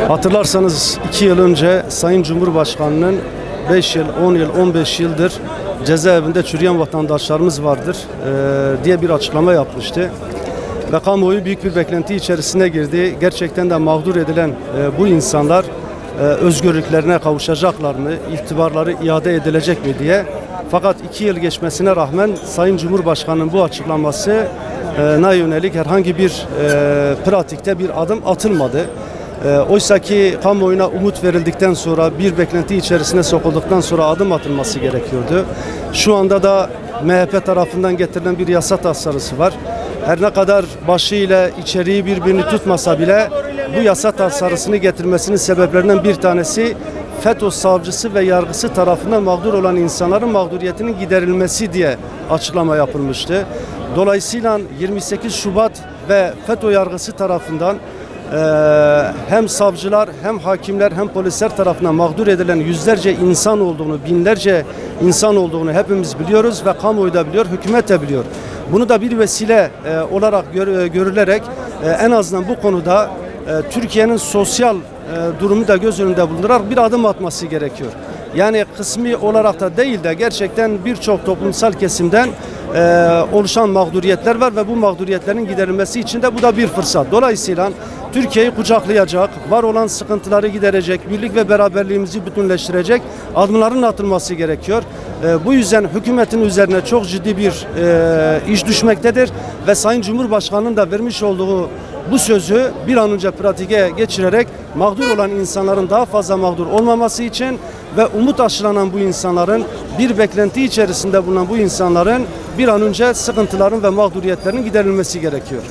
Hatırlarsanız 2 yıl önce Sayın Cumhurbaşkanı'nın 5 yıl, 10 yıl, 15 yıldır cezaevinde çürüyen vatandaşlarımız vardır diye bir açıklama yapmıştı. Ve kamuoyu büyük bir beklenti içerisine girdi. Gerçekten de mağdur edilen bu insanlar özgürlüklerine kavuşacaklar mı, itibarları iade edilecek mi diye. Fakat 2 yıl geçmesine rağmen Sayın Cumhurbaşkanı'nın bu açıklaması yönelik herhangi bir pratikte bir adım atılmadı. Oysa ki kamuoyuna umut verildikten sonra, bir beklenti içerisine sokulduktan sonra adım atılması gerekiyordu. Şu anda da MHP tarafından getirilen bir yasa tasarısı var. Her ne kadar başı ile içeriği birbirini tutmasa bile bu yasa tasarısını getirmesinin sebeplerinden bir tanesi FETÖ savcısı ve yargısı tarafından mağdur olan insanların mağduriyetinin giderilmesi diye açıklama yapılmıştı. Dolayısıyla 28 Şubat ve FETÖ yargısı tarafından hem savcılar hem hakimler hem polisler tarafından mağdur edilen yüzlerce insan olduğunu, binlerce insan olduğunu hepimiz biliyoruz ve kamuoyu da biliyor, hükümet de biliyor. Bunu da bir vesile olarak görülerek en azından bu konuda Türkiye'nin sosyal durumu da göz önünde bulundurarak bir adım atması gerekiyor. Yani kısmi olarak da değil de gerçekten birçok toplumsal kesimden oluşan mağduriyetler var ve bu mağduriyetlerin giderilmesi için de bu da bir fırsat. Dolayısıyla Türkiye'yi kucaklayacak, var olan sıkıntıları giderecek, birlik ve beraberliğimizi bütünleştirecek adımların atılması gerekiyor. Bu yüzden hükümetin üzerine çok ciddi bir iş düşmektedir ve Sayın Cumhurbaşkanı'nın da vermiş olduğu bu sözü bir an önce pratiğe geçirerek mağdur olan insanların daha fazla mağdur olmaması için ve umut aşılanan bu insanların, bir beklenti içerisinde bulunan bu insanların bir an önce sıkıntıların ve mağduriyetlerinin giderilmesi gerekiyor.